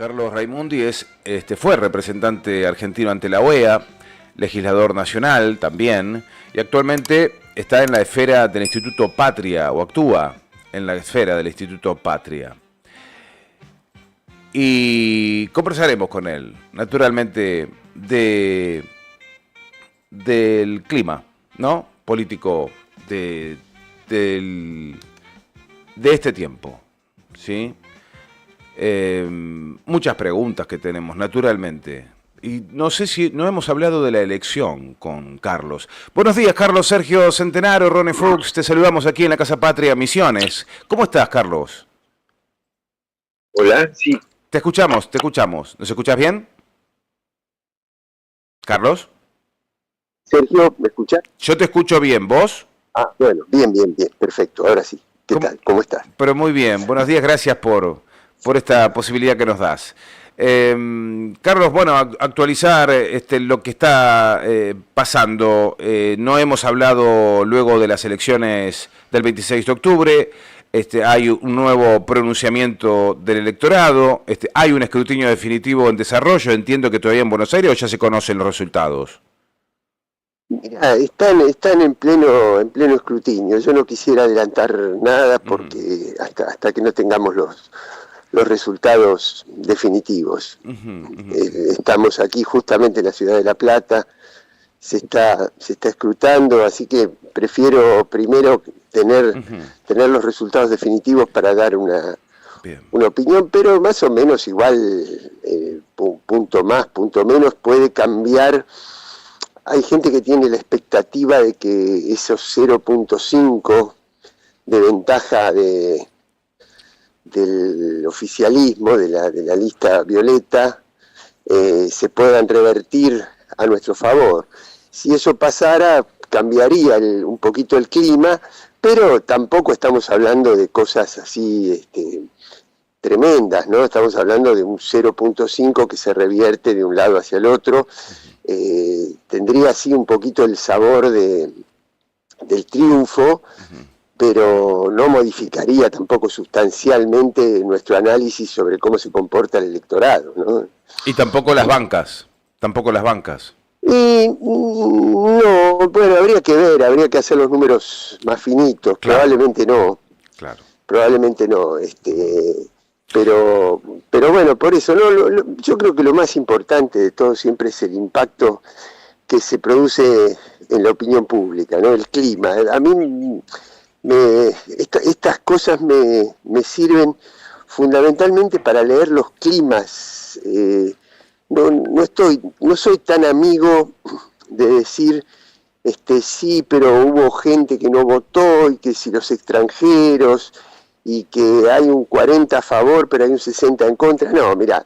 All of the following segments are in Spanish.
Carlos Raimundi fue representante argentino ante la OEA, legislador nacional también, y actualmente está en la esfera del Instituto Patria, o actúa en la esfera del Instituto Patria. Y conversaremos con él, naturalmente, del clima, ¿no? Político de este tiempo, ¿sí? Muchas preguntas que tenemos, naturalmente. Y no sé si no hemos hablado de la elección con Carlos. Buenos días, Carlos. Sergio Centenaro, Ronnie Fuchs, te saludamos aquí en la Casa Patria Misiones. ¿Cómo estás, Carlos? Hola, sí. Te escuchamos, te escuchamos. ¿Nos escuchás bien? ¿Carlos? Sergio, ¿me escuchás? Yo te escucho bien, ¿vos? Ah, bueno, bien, perfecto, ahora sí. ¿Qué tal? ¿Cómo estás? Pero muy bien, buenos días, gracias por esta posibilidad que nos das. Carlos, bueno, actualizar lo que está pasando. No hemos hablado luego de las elecciones del 26 de octubre. Hay un nuevo pronunciamiento del electorado. Hay un escrutinio definitivo en desarrollo. Entiendo que todavía en Buenos Aires, ¿o ya se conocen los resultados? Mira, están en pleno escrutinio. Yo no quisiera adelantar nada porque hasta que no tengamos los resultados definitivos. Estamos aquí justamente en la ciudad de La Plata, se está escrutando, así que prefiero primero tener los resultados definitivos para dar una opinión, pero más o menos igual, punto más, punto menos, puede cambiar. Hay gente que tiene la expectativa de que esos 0.5 de ventaja del oficialismo, de la lista violeta, se puedan revertir a nuestro favor. Si eso pasara, cambiaría un poquito el clima, pero tampoco estamos hablando de cosas así tremendas, ¿no? Estamos hablando de un 0.5 que se revierte de un lado hacia el otro. Tendría así un poquito el sabor del triunfo, pero no modificaría tampoco sustancialmente nuestro análisis sobre cómo se comporta el electorado, ¿no? Y tampoco las bancas, Y no, bueno, habría que hacer los números más finitos, claro. Probablemente no. Claro. Probablemente no, pero bueno, por eso, yo creo que lo más importante de todo siempre es el impacto que se produce en la opinión pública, ¿no? El clima. A mí estas cosas me sirven fundamentalmente para leer los climas. No soy tan amigo de decir sí, pero hubo gente que no votó, y que si los extranjeros, y que hay un 40 a favor pero hay un 60 en contra. No, mirá,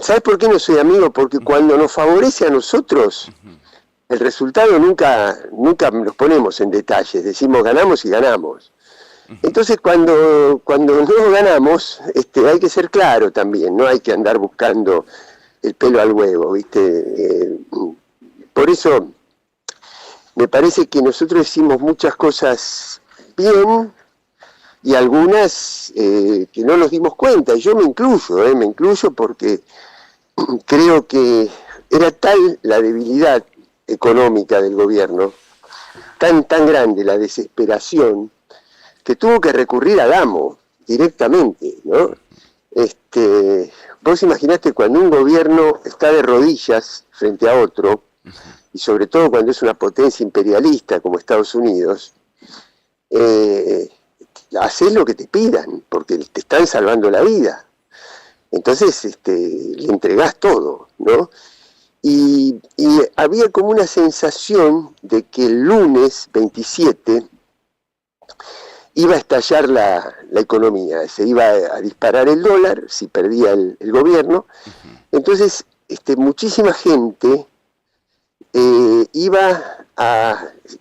¿sabes por qué no soy amigo? Porque cuando nos favorece a nosotros, el resultado nunca nos ponemos en detalles, decimos ganamos y ganamos. Entonces cuando no ganamos, hay que ser claro también, no hay que andar buscando el pelo al huevo, ¿viste? Por eso me parece que nosotros hicimos muchas cosas bien y algunas que no nos dimos cuenta, y yo me incluyo porque creo que era tal la debilidad económica del gobierno, tan grande la desesperación, que tuvo que recurrir al amo directamente, ¿no? Vos imaginate cuando un gobierno está de rodillas frente a otro, y sobre todo cuando es una potencia imperialista como Estados Unidos, hacés lo que te pidan, porque te están salvando la vida. Entonces le entregás todo, ¿no? Y había como una sensación de que el lunes 27 iba a estallar la economía, se iba a disparar el dólar si perdía el gobierno. Entonces muchísima gente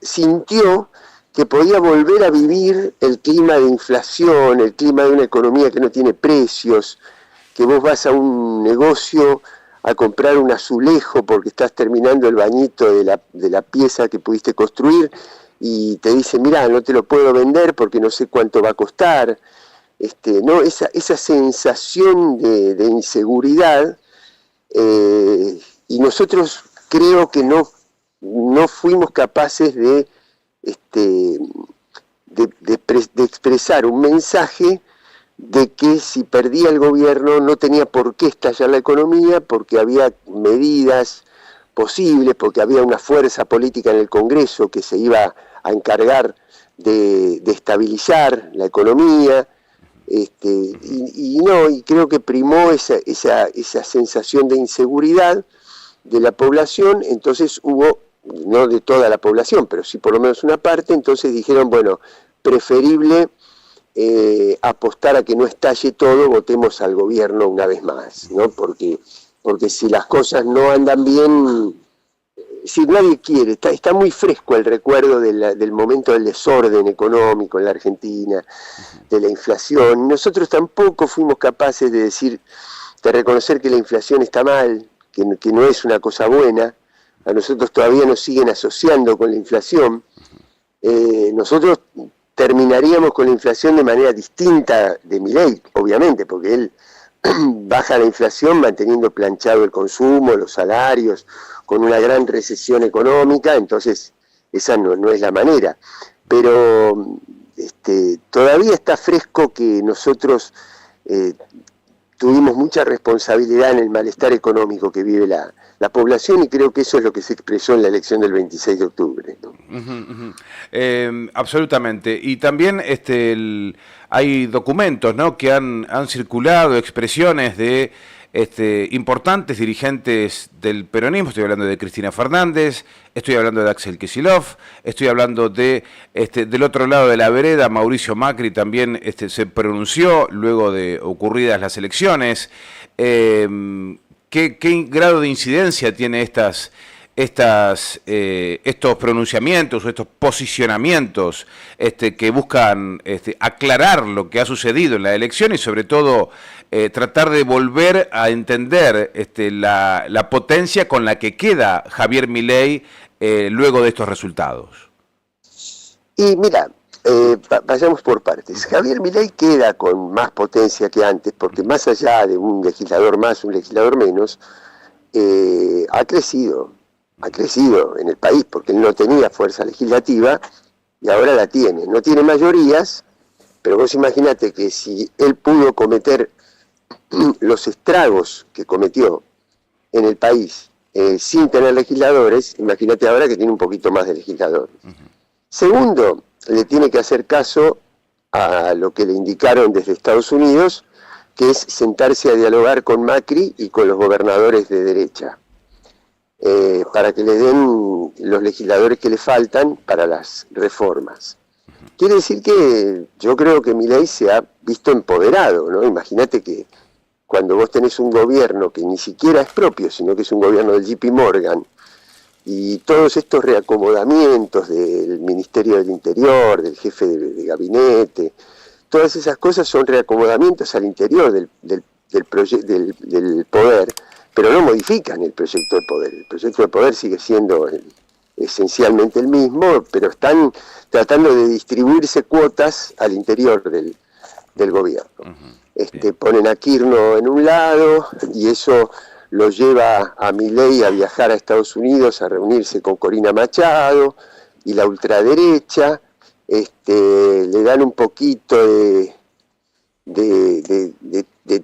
sintió que podía volver a vivir el clima de inflación, el clima de una economía que no tiene precios, que vos vas a un negocio a comprar un azulejo porque estás terminando el bañito de la pieza que pudiste construir y te dicen, mirá, no te lo puedo vender porque no sé cuánto va a costar. ¿no? Esa sensación de inseguridad, y nosotros creo que no fuimos capaces de expresar un mensaje de que si perdía el gobierno no tenía por qué estallar la economía, porque había medidas posibles, porque había una fuerza política en el Congreso que se iba a encargar de estabilizar la economía, y creo que primó esa sensación de inseguridad de la población. Entonces hubo, no de toda la población, pero sí por lo menos una parte, entonces dijeron, bueno, preferible apostar a que no estalle todo, votemos al gobierno una vez más, ¿no? Porque si las cosas no andan bien, si nadie quiere, está muy fresco el recuerdo del momento del desorden económico en la Argentina, de la inflación. Nosotros tampoco fuimos capaces de reconocer que la inflación está mal, que no es una cosa buena. A nosotros todavía nos siguen asociando con la inflación. Nosotros terminaríamos con la inflación de manera distinta de Milei, obviamente, porque él baja la inflación manteniendo planchado el consumo, los salarios, con una gran recesión económica. Entonces esa no es la manera. Pero todavía está fresco que nosotros tuvimos mucha responsabilidad en el malestar económico que vive la población, y creo que eso es lo que se expresó en la elección del 26 de octubre, ¿no? Absolutamente. Y también hay documentos, ¿no?, que han circulado, expresiones de importantes dirigentes del peronismo. Estoy hablando de Cristina Fernández, estoy hablando de Axel Kicillof, estoy hablando del otro lado de la vereda, Mauricio Macri también se pronunció luego de ocurridas las elecciones. ¿Qué grado de incidencia tiene estos pronunciamientos o estos posicionamientos que buscan aclarar lo que ha sucedido en la elección y sobre todo tratar de volver a entender la potencia con la que queda Javier Milei luego de estos resultados? Y mira, vayamos por partes. Javier Milei queda con más potencia que antes, porque más allá de un legislador más, un legislador menos, ha crecido en el país, porque él no tenía fuerza legislativa y ahora la tiene. No tiene mayorías, pero vos imaginate que si él pudo cometer los estragos que cometió en el país sin tener legisladores, imagínate ahora que tiene un poquito más de legisladores. Segundo, le tiene que hacer caso a lo que le indicaron desde Estados Unidos, que es sentarse a dialogar con Macri y con los gobernadores de derecha, para que le den los legisladores que le faltan para las reformas. Quiere decir que yo creo que Milei se ha visto empoderado, ¿no? Imagínate que cuando vos tenés un gobierno que ni siquiera es propio, sino que es un gobierno del JP Morgan, y todos estos reacomodamientos del Ministerio del Interior, del jefe de gabinete, todas esas cosas son reacomodamientos al interior del poder, pero no modifican el proyecto de poder. El proyecto de poder sigue siendo esencialmente el mismo, pero están tratando de distribuirse cuotas al interior del gobierno. Ponen a Kirchner en un lado, y eso lo lleva a Milei a viajar a Estados Unidos a reunirse con Corina Machado y la ultraderecha. Le dan un poquito de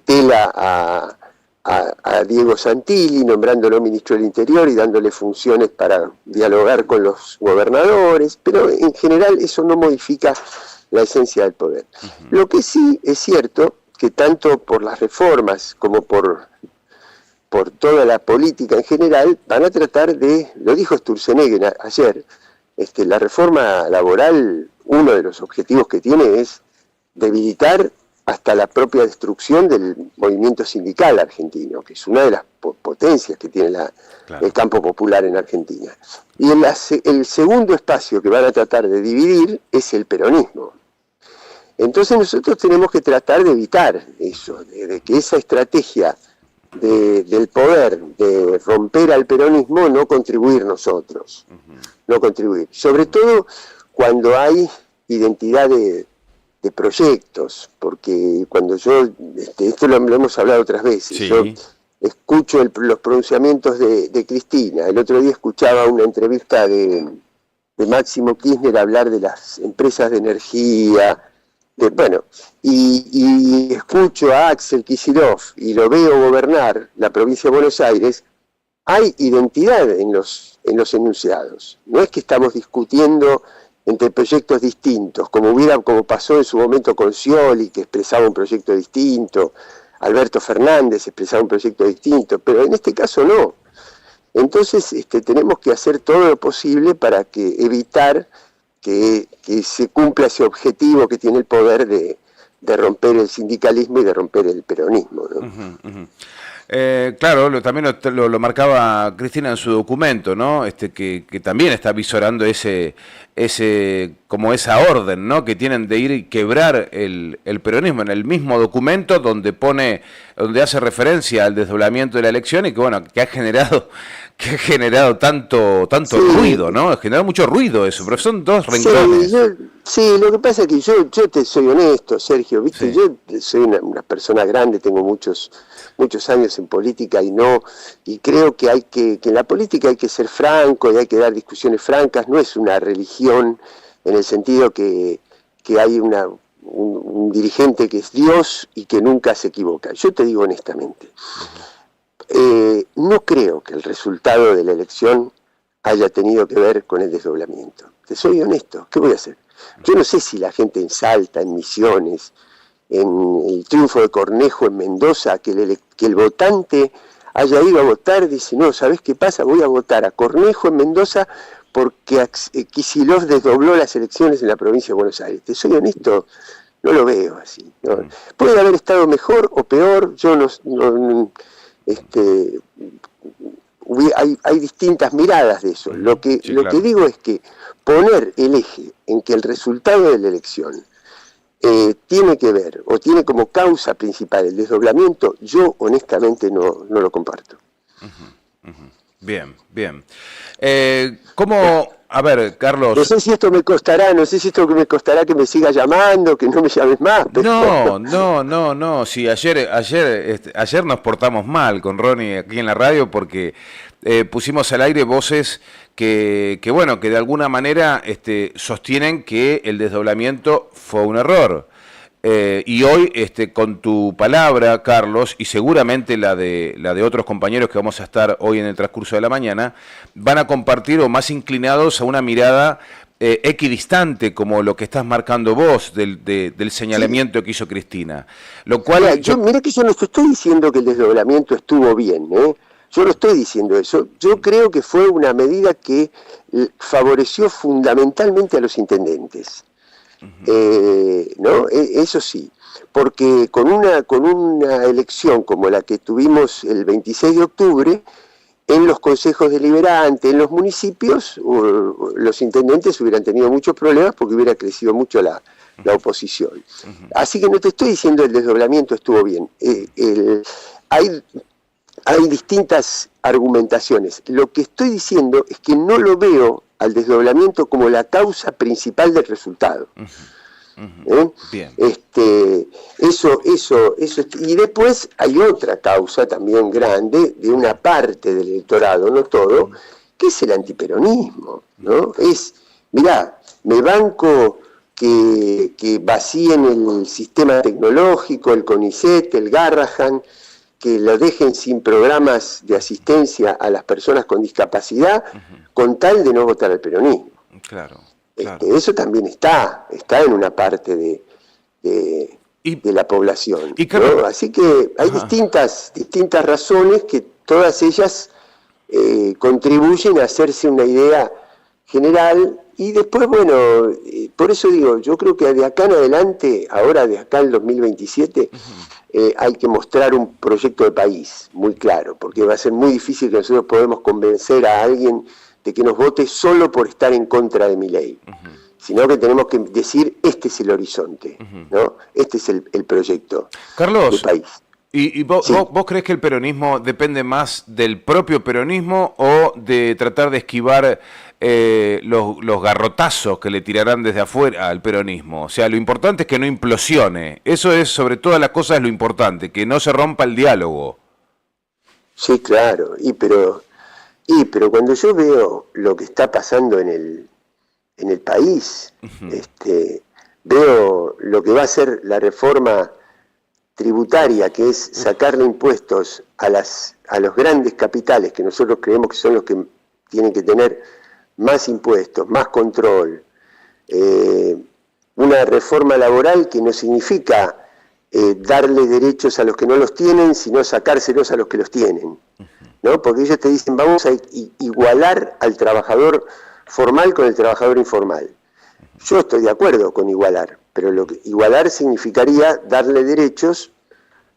tela a Diego Santilli, nombrándolo ministro del Interior y dándole funciones para dialogar con los gobernadores, pero en general eso no modifica la esencia del poder. Lo que sí es cierto, que tanto por las reformas como por toda la política en general, van a tratar lo dijo Sturzenegger ayer, la reforma laboral, uno de los objetivos que tiene es debilitar hasta la propia destrucción del movimiento sindical argentino, que es una de las potencias que tiene el campo popular en Argentina. Y el segundo espacio que van a tratar de dividir es el peronismo. Entonces nosotros tenemos que tratar de evitar eso, de que esa estrategia del poder, de romper al peronismo, no contribuir nosotros, no contribuir. Sobre todo cuando hay identidad de de proyectos, porque cuando yo, esto lo hemos hablado otras veces, Sí. yo escucho los pronunciamientos de Cristina. El otro día escuchaba una entrevista de Máximo Kirchner hablar de las empresas de energía, bueno, y escucho a Axel Kicillof y lo veo gobernar la provincia de Buenos Aires. Hay identidad en los enunciados. No es que estamos discutiendo entre proyectos distintos, como pasó en su momento con Scioli, que expresaba un proyecto distinto, Alberto Fernández expresaba un proyecto distinto, pero en este caso no. Entonces tenemos que hacer todo lo posible para evitar que se cumpla ese objetivo que tiene el poder de romper el sindicalismo y de romper el peronismo, ¿no? Claro, también lo marcaba Cristina en su documento, ¿no? Que también está visorando como esa orden, ¿no? Que tienen de ir y quebrar el peronismo en el mismo documento donde hace referencia al desdoblamiento de la elección y que bueno, que ha generado tanto Sí. ruido, ¿no? Ha generado mucho ruido eso, pero son dos renglones. Sí, lo que pasa es que yo te soy honesto, Sergio, ¿viste? Sí. Yo soy una persona grande, tengo muchos años en política y creo que en la política hay que ser franco y hay que dar discusiones francas. No es una religión en el sentido que hay un dirigente que es Dios y que nunca se equivoca. Yo te digo honestamente, no creo que el resultado de la elección haya tenido que ver con el desdoblamiento. Te soy honesto, ¿qué voy a hacer? Yo no sé si la gente en Salta, en Misiones, en el triunfo de Cornejo en Mendoza, que el votante haya ido a votar, dice, no, ¿sabés qué pasa? Voy a votar a Cornejo en Mendoza porque Kicillof desdobló las elecciones en la provincia de Buenos Aires. Te soy honesto, no lo veo así, ¿no? Puede haber estado mejor o peor, yo hay distintas miradas de eso. Lo que digo es que poner el eje en que el resultado de la elección tiene que ver o tiene como causa principal el desdoblamiento, yo honestamente no lo comparto. Bien. ¿Cómo? A ver, Carlos. No sé si esto me costará que me siga llamando, que no me llames más. Pero... No. Sí, ayer nos portamos mal con Ronnie aquí en la radio porque pusimos al aire voces que de alguna manera sostienen que el desdoblamiento fue un error. Y hoy, con tu palabra, Carlos, y seguramente la de otros compañeros que vamos a estar hoy en el transcurso de la mañana, van a compartir o más inclinados a una mirada equidistante, como lo que estás marcando vos del señalamiento que hizo Cristina. Lo cual mira que yo no estoy diciendo que el desdoblamiento estuvo bien, ¿eh? Yo no estoy diciendo eso. Yo creo que fue una medida que favoreció fundamentalmente a los intendentes. ¿No? Eso sí, porque con una elección como la que tuvimos el 26 de octubre, en los consejos deliberantes, en los municipios, los intendentes hubieran tenido muchos problemas porque hubiera crecido mucho la oposición. Así que no te estoy diciendo el desdoblamiento estuvo bien. Hay distintas argumentaciones. Lo que estoy diciendo es que no lo veo al desdoblamiento como la causa principal del resultado. Bien. Eso, y después hay otra causa también grande de una parte del electorado, no todo, que es el antiperonismo, ¿no? Mirá, me banco que vacíen el sistema tecnológico, el CONICET, el Garrahan, que lo dejen sin programas de asistencia a las personas con discapacidad, con tal de no votar al peronismo. Claro. Eso también está en una parte de la población, ¿no? Así que hay distintas razones que todas ellas contribuyen a hacerse una idea general. Y después, bueno, por eso digo, yo creo que de acá en adelante, ahora de acá al 2027, hay que mostrar un proyecto de país muy claro, porque va a ser muy difícil que nosotros podamos convencer a alguien de que nos vote solo por estar en contra de Milei, sino que tenemos que decir, este es el horizonte, ¿no? Este es el proyecto Carlos, de país. ¿Y vos, Sí, vos crees que el peronismo depende más del propio peronismo o de tratar de esquivar los garrotazos que le tirarán desde afuera al peronismo? O sea, lo importante es que no implosione. Eso es, sobre todas las cosas, lo importante, que no se rompa el diálogo. sí, claro. Pero cuando yo veo lo que está pasando en el país, veo lo que va a ser la reforma tributaria, que es sacarle impuestos a los grandes capitales, que nosotros creemos que son los que tienen que tener más impuestos, más control, una reforma laboral que no significa darle derechos a los que no los tienen, sino sacárselos a los que los tienen, ¿no? Porque ellos te dicen, vamos a igualar al trabajador formal con el trabajador informal. Yo estoy de acuerdo con igualar, pero igualar significaría darle derechos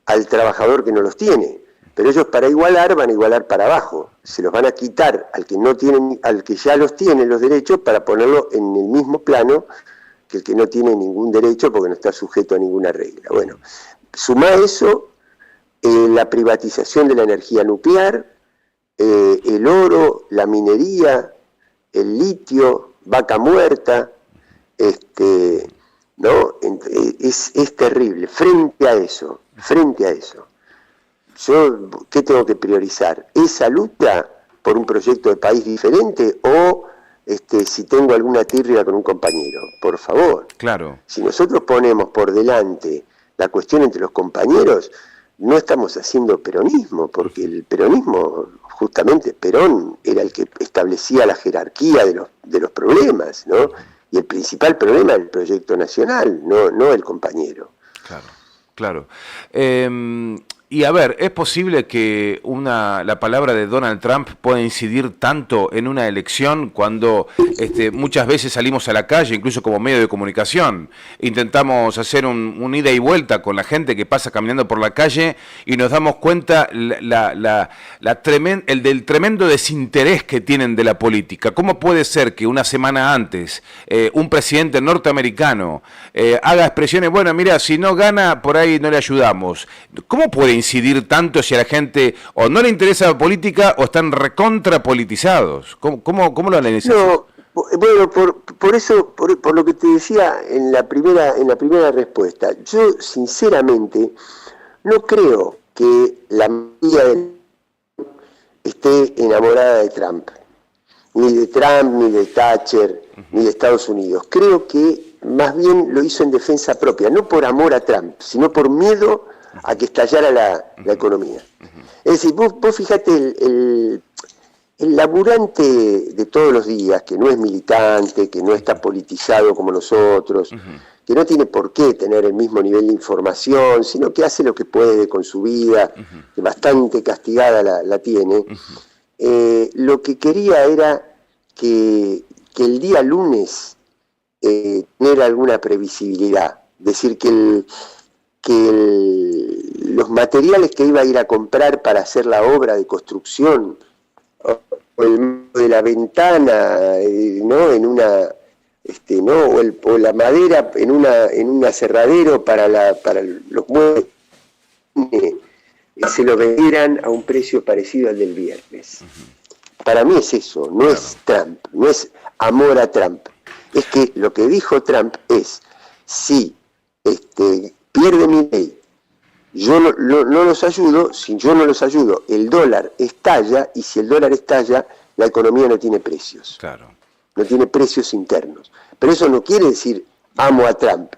al trabajador que no los tiene. Pero ellos para igualar van a igualar para abajo, se los van a quitar al que no tiene, al que ya los tiene los derechos, para ponerlo en el mismo plano que el que no tiene ningún derecho porque no está sujeto a ninguna regla. Bueno, suma eso la privatización de la energía nuclear, el oro, la minería, el litio, vaca muerta, ¿no? Es terrible. Frente a eso, yo, ¿qué tengo que priorizar? ¿Esa lucha por un proyecto de país diferente o si tengo alguna tirria con un compañero? Por favor. Claro. Si nosotros ponemos por delante la cuestión entre los compañeros, no estamos haciendo peronismo, porque el peronismo, justamente Perón, era el que establecía la jerarquía de los problemas, ¿no? Y el principal problema es el proyecto nacional, no el compañero. Claro, claro. Y a ver, ¿es posible que la palabra de Donald Trump pueda incidir tanto en una elección cuando muchas veces salimos a la calle, incluso como medio de comunicación, intentamos hacer un ida y vuelta con la gente que pasa caminando por la calle y nos damos cuenta el del tremendo desinterés que tienen de la política? ¿Cómo puede ser que una semana antes un presidente norteamericano haga expresiones, bueno, mira, si no gana, por ahí no le ayudamos? ¿Cómo puede incidir tanto si a la gente o no le interesa la política o están recontrapolitizados? ¿Cómo lo analizas? No, bueno, por eso, por lo que te decía en la primera respuesta, yo sinceramente no creo que la mayoría esté enamorada de Trump, ni de Thatcher, ni de Estados Unidos. Creo que más bien lo hizo en defensa propia, no por amor a Trump, sino por miedo a que estallara la economía. Es decir, vos fíjate el laburante de todos los días, que no es militante, que no está politizado como nosotros, que no tiene por qué tener el mismo nivel de información, sino que hace lo que puede con su vida, que bastante castigada la tiene, lo que quería era que el día lunes tener alguna previsibilidad, decir que los materiales que iba a ir a comprar para hacer la obra de construcción, o el de la ventana, ¿no? En una, ¿no? O la madera en un aserradero para los muebles, se lo vendieran a un precio parecido al del viernes. Para mí es eso, no es Trump, no es amor a Trump. Es que lo que dijo Trump es, si pierde mi ley, yo no los ayudo, si yo no los ayudo, el dólar estalla, y si el dólar estalla, la economía no tiene precios. Claro. No tiene precios internos. Pero eso no quiere decir amo a Trump.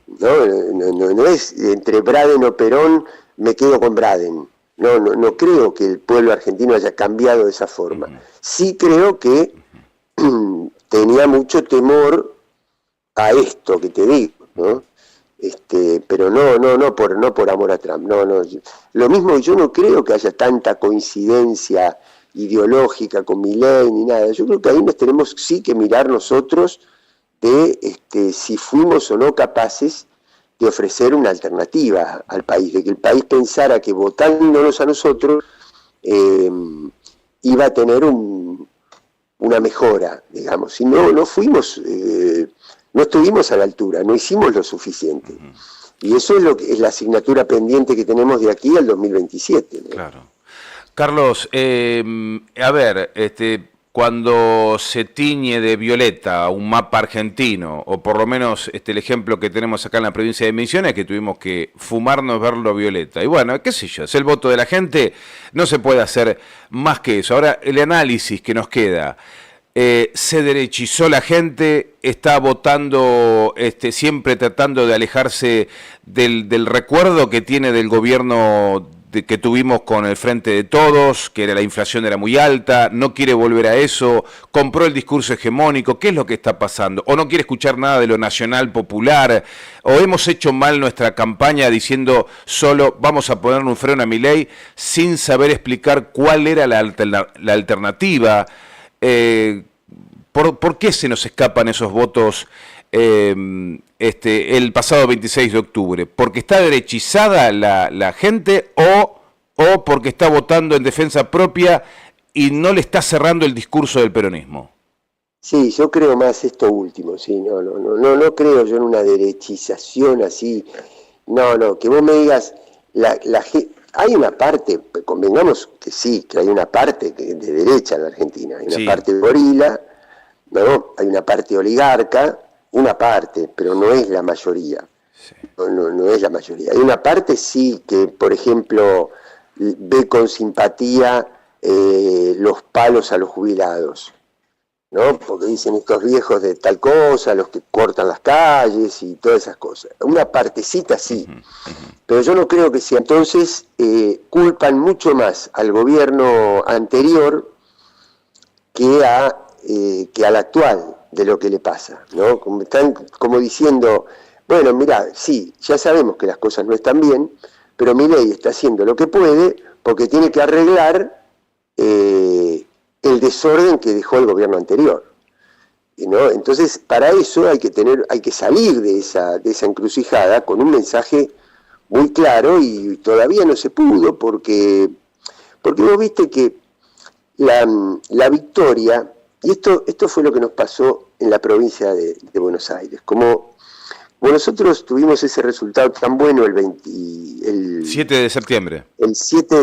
No es entre Braden o Perón, me quedo con Braden. No creo que el pueblo argentino haya cambiado de esa forma. Sí creo que tenía mucho temor a esto que te digo, ¿no? Pero no por amor a Trump, no. Lo mismo, yo no creo que haya tanta coincidencia ideológica con Milei ni nada. Yo creo que ahí nos tenemos sí que mirar nosotros de si fuimos o no capaces de ofrecer una alternativa al país, de que el país pensara que votándonos a nosotros iba a tener una mejora, digamos. Si no fuimos, no estuvimos a la altura, no hicimos lo suficiente. Y eso es lo que es la asignatura pendiente que tenemos de aquí al 2027, ¿no? Claro. Carlos, a ver, cuando se tiñe de violeta un mapa argentino, o por lo menos el ejemplo que tenemos acá en la provincia de Misiones, que tuvimos que fumarnos verlo violeta. Y bueno, qué sé yo, es el voto de la gente, no se puede hacer más que eso. Ahora, el análisis que nos queda, se derechizó la gente, está votando, siempre tratando de alejarse del recuerdo que tiene del gobierno que tuvimos con el Frente de Todos, que la inflación era muy alta, no quiere volver a eso, compró el discurso hegemónico. ¿Qué es lo que está pasando? ¿O no quiere escuchar nada de lo nacional popular? ¿O hemos hecho mal nuestra campaña diciendo solo vamos a poner un freno a Milei sin saber explicar cuál era la alternativa? ¿Por qué se nos escapan esos votos el pasado 26 de octubre? ¿Porque está derechizada la gente o porque está votando en defensa propia y no le está cerrando el discurso del peronismo? Sí, yo creo más esto último, sí, no creo yo en una derechización así. No, que vos me digas, hay una parte, convengamos que sí, que hay una parte de derecha en la Argentina, hay una parte gorila, ¿no? Hay una parte oligarca, una parte, pero no es la mayoría. Sí. No es la mayoría. Hay una parte sí que, por ejemplo, ve con simpatía los palos a los jubilados, ¿no? Porque dicen estos viejos de tal cosa, los que cortan las calles y todas esas cosas. Una partecita sí, pero yo no creo que sea. Entonces culpan mucho más al gobierno anterior que al actual de lo que le pasa, ¿no? Están como diciendo, bueno, mirá, sí, ya sabemos que las cosas no están bien, pero Milei está haciendo lo que puede porque tiene que arreglar el desorden que dejó el gobierno anterior, ¿no? Entonces, para eso hay que salir de esa encrucijada con un mensaje muy claro, y todavía no se pudo porque vos viste que la victoria, y esto fue lo que nos pasó en la provincia de Buenos Aires, como nosotros tuvimos ese resultado tan bueno el 7 de septiembre. El 7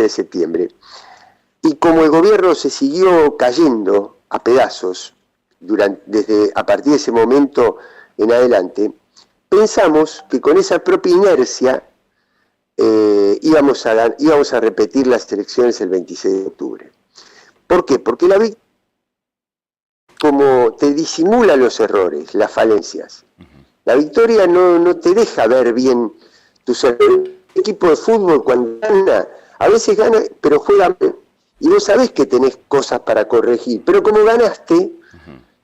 de septiembre, y como el gobierno se siguió cayendo a pedazos a partir de ese momento en adelante, pensamos que con esa propia inercia íbamos a repetir las elecciones el 26 de octubre. ¿Por qué? Porque la victoria, como te disimula los errores, las falencias, la victoria no te deja ver bien tus errores. El equipo de fútbol cuando gana, a veces gana, pero juega mal, y vos sabés que tenés cosas para corregir, pero como ganaste,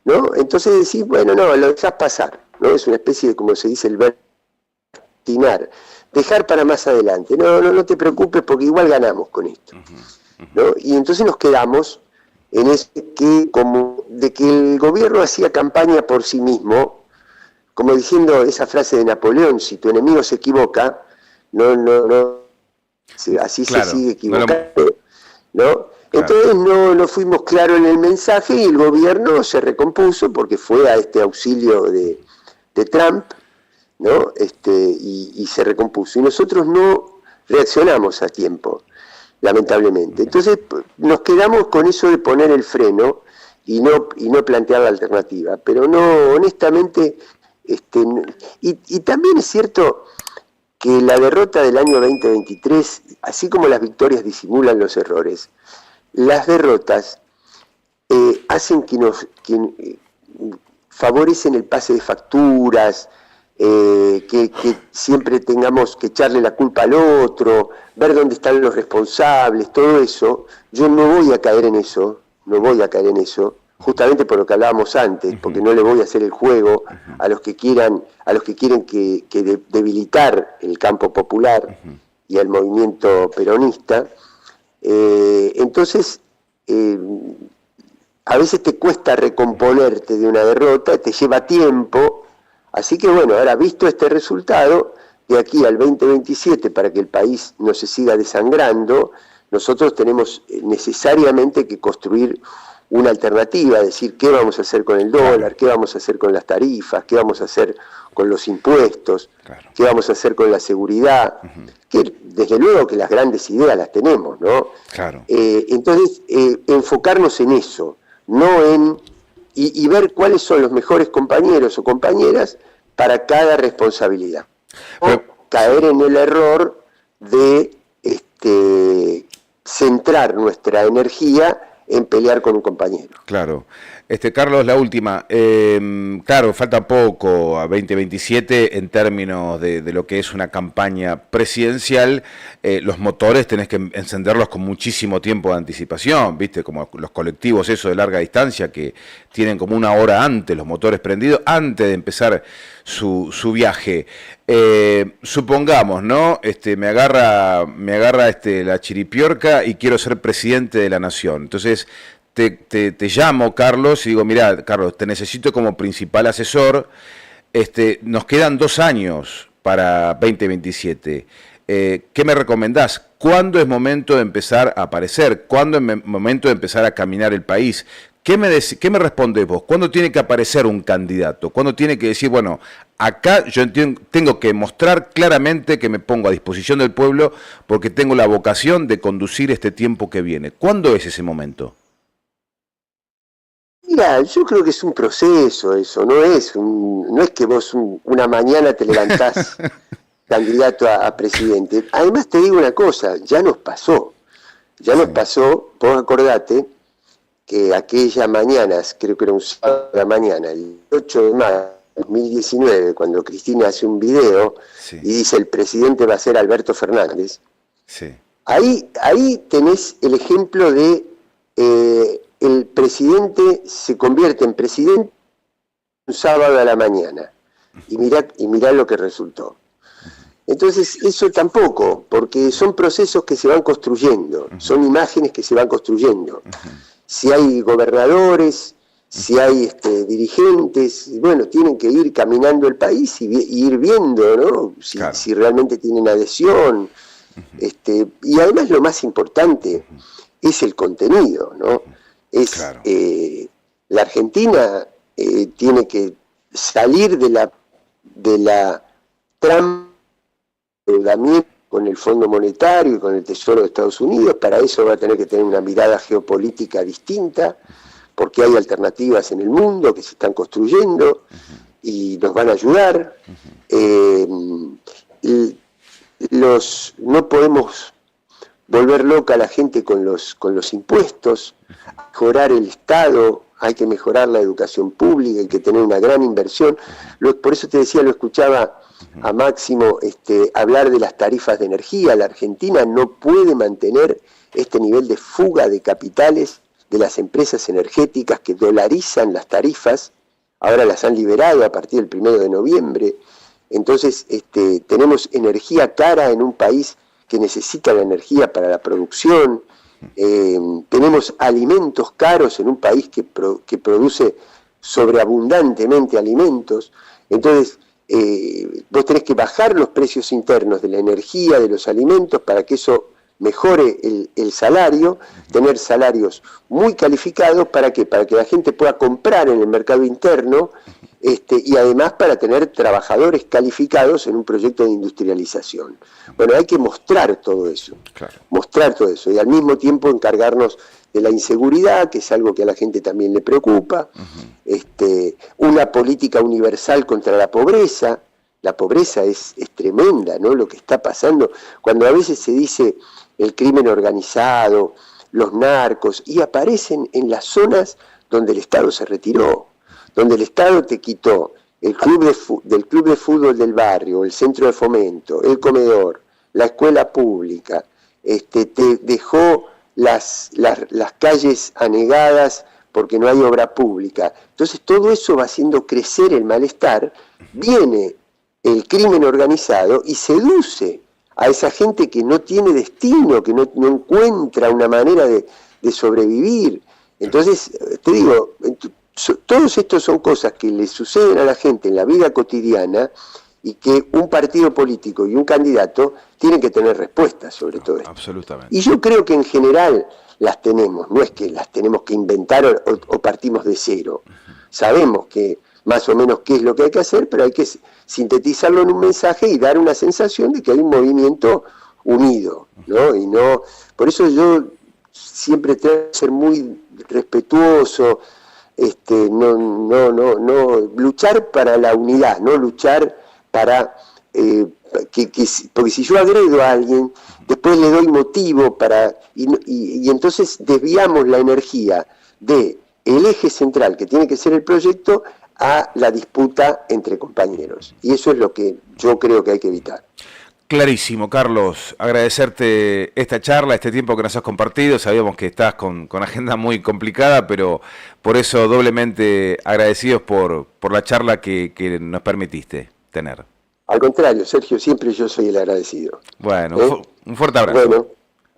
¿no? Entonces decís, bueno, no, lo dejás pasar, ¿no? Es una especie de, como se dice, el vertinar, dejar para más adelante. No te preocupes porque igual ganamos con esto, ¿no? Y entonces nos quedamos en ese de que el gobierno hacía campaña por sí mismo, como diciendo esa frase de Napoleón, si tu enemigo se equivoca, así claro, se sigue equivocando, ¿no? Entonces no fuimos claros en el mensaje y el gobierno se recompuso porque fue a este auxilio de Trump, ¿no? Y se recompuso. Y nosotros no reaccionamos a tiempo, lamentablemente. Entonces nos quedamos con eso de poner el freno y no plantear la alternativa. Pero no, honestamente, y también es cierto que la derrota del año 2023, así como las victorias disimulan los errores, las derrotas hacen que favorecen el pase de facturas, que siempre tengamos que echarle la culpa al otro, ver dónde están los responsables, todo eso. Yo no voy a caer en eso, justamente por lo que hablábamos antes, porque no le voy a hacer el juego a los que quieren debilitar el campo popular y al movimiento peronista. Entonces, a veces te cuesta recomponerte de una derrota, te lleva tiempo, así que bueno, ahora visto este resultado, de aquí al 2027, para que el país no se siga desangrando, nosotros tenemos necesariamente que construir una alternativa, decir qué vamos a hacer con el dólar, qué vamos a hacer con las tarifas, qué vamos a hacer con los impuestos, qué vamos a hacer con la seguridad, que desde luego que las grandes ideas las tenemos, ¿no? Entonces, enfocarnos en eso, no en... Y ver cuáles son los mejores compañeros o compañeras para cada responsabilidad. O caer en el error de centrar nuestra energía en pelear con un compañero. Claro. Carlos, la última. Claro, falta poco a 2027 en términos de lo que es una campaña presidencial. Los motores tenés que encenderlos con muchísimo tiempo de anticipación, ¿viste? Como los colectivos esos de larga distancia que tienen como una hora antes los motores prendidos, antes de empezar su viaje. Supongamos, ¿no? Me agarra la chiripiorca y quiero ser presidente de la nación. Entonces, te llamo, Carlos, y digo, mirá, Carlos, te necesito como principal asesor. Nos quedan 2 años para 2027. ¿Qué me recomendás? ¿Cuándo es momento de empezar a aparecer? ¿Cuándo es momento de empezar a caminar el país? ¿Qué me respondes vos? ¿Cuándo tiene que aparecer un candidato? ¿Cuándo tiene que decir, bueno, acá yo tengo que mostrar claramente que me pongo a disposición del pueblo porque tengo la vocación de conducir este tiempo que viene? ¿Cuándo es ese momento? Mira, yo creo que es un proceso eso, no es que vos una mañana te levantás candidato a presidente. Además te digo una cosa, ya nos pasó, vos acordate que aquella mañana, creo que era un sábado de la mañana, el 8 de mayo de 2019, cuando Cristina hace un video y dice el presidente va a ser Alberto Fernández, ahí tenés el ejemplo de el presidente se convierte en presidente un sábado a la mañana. Y mirá lo que resultó. Entonces, eso tampoco, porque son procesos que se van construyendo, son imágenes que se van construyendo. Si hay gobernadores, si hay dirigentes, bueno, tienen que ir caminando el país y ir viendo, ¿no? Si realmente tienen adhesión. Y además lo más importante es el contenido, ¿no? La Argentina tiene que salir de la trampa de endeudamiento con el Fondo Monetario y con el Tesoro de Estados Unidos. Para eso va a tener que tener una mirada geopolítica distinta, porque hay alternativas en el mundo que se están construyendo y nos van a ayudar. No podemos volver loca a la gente con los impuestos, mejorar el Estado, hay que mejorar la educación pública, hay que tener una gran inversión. Por eso te decía, lo escuchaba a Máximo hablar de las tarifas de energía. La Argentina no puede mantener este nivel de fuga de capitales de las empresas energéticas que dolarizan las tarifas. Ahora las han liberado a partir del 1 de noviembre. Entonces tenemos energía cara en un país que necesita la energía para la producción. Tenemos alimentos caros en un país que produce sobreabundantemente alimentos. Entonces, vos tenés que bajar los precios internos de la energía, de los alimentos, para que eso mejore el salario, tener salarios muy calificados. ¿Para qué? Para que la gente pueda comprar en el mercado interno, y además para tener trabajadores calificados en un proyecto de industrialización. Bueno, hay que mostrar todo eso, y al mismo tiempo encargarnos de la inseguridad, que es algo que a la gente también le preocupa, una política universal contra la pobreza. La pobreza es tremenda, ¿no? Lo que está pasando, cuando a veces se dice el crimen organizado, los narcos, y aparecen en las zonas donde el Estado se retiró, donde el Estado te quitó del club de fútbol del barrio, el centro de fomento, el comedor, la escuela pública, te dejó las calles anegadas porque no hay obra pública. Entonces todo eso va haciendo crecer el malestar, viene el crimen organizado y seduce a esa gente que no tiene destino, que no encuentra una manera de sobrevivir. Entonces, te digo, todos estos son cosas que le suceden a la gente en la vida cotidiana y que un partido político y un candidato tienen que tener respuestas sobre todo esto. Absolutamente. Y yo creo que en general las tenemos, no es que las tenemos que inventar o partimos de cero. Sabemos que más o menos qué es lo que hay que hacer, pero hay que sintetizarlo en un mensaje y dar una sensación de que hay un movimiento unido, ¿no? Y no, por eso yo siempre trato de ser muy respetuoso, no luchar para la unidad, no luchar para porque si yo agredo a alguien, después le doy motivo para y entonces desviamos la energía de el eje central que tiene que ser el proyecto a la disputa entre compañeros, y eso es lo que yo creo que hay que evitar. Clarísimo, Carlos. Agradecerte esta charla, este tiempo que nos has compartido. Sabíamos que estás con agenda muy complicada, pero por eso doblemente agradecidos por la charla que nos permitiste tener. Al contrario, Sergio, siempre yo soy el agradecido. Bueno, un fuerte abrazo. Bueno,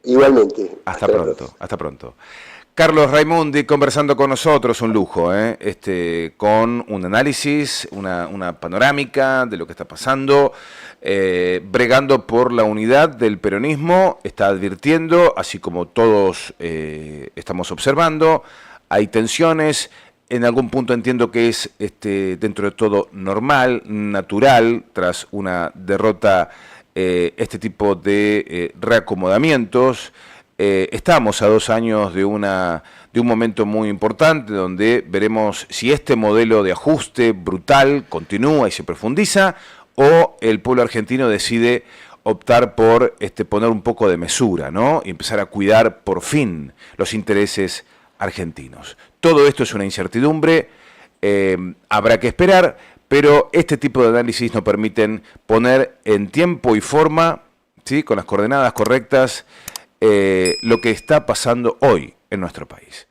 igualmente. Hasta pronto, hasta pronto. Carlos Raimundi conversando con nosotros, un lujo, con un análisis, una panorámica de lo que está pasando, bregando por la unidad del peronismo, está advirtiendo, así como todos estamos observando, hay tensiones, en algún punto entiendo que es dentro de todo normal, natural, tras una derrota, este tipo de reacomodamientos. Estamos a 2 años de un momento muy importante donde veremos si este modelo de ajuste brutal continúa y se profundiza o el pueblo argentino decide optar por poner un poco de mesura, ¿no? Y empezar a cuidar por fin los intereses argentinos. Todo esto es una incertidumbre, habrá que esperar, pero este tipo de análisis nos permiten poner en tiempo y forma, ¿sí?, con las coordenadas correctas, lo que está pasando hoy en nuestro país.